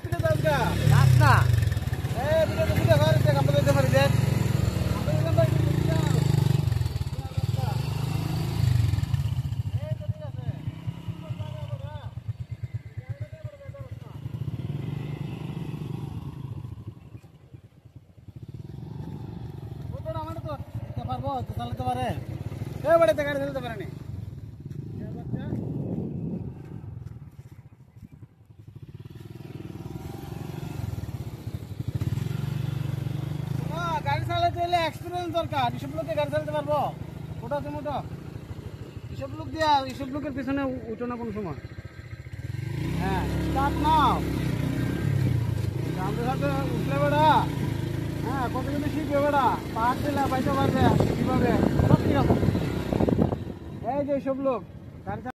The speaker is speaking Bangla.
স্পিডে যাস গা যাস না এই ভিডিও ঘর থেকে আমরা যেতে পারি দেখ পারবো তো চালাতে পারে এ বাড়িতে গাড়ি চালাতে পারে নি গাড়ি চালাতে হলে এক্সপিরিয়েন্স দরকার এসব লোকে গাড়ি চালাতে পারবো ওটা তুমি ওটা এসব লোক দিয়া এসব লোকের পিছনে উঠো না কোনো সময় হ্যাঁ স্টার্ট নাও আমাদের সাথে উঠলে বেড়া হ্যাঁ কত কিন্তু শিখবে বেড়া পাহাড় দিলে পাইতে পারবে কিভাবে সব ঠিক আছে এই যে সব লোক গাড়ি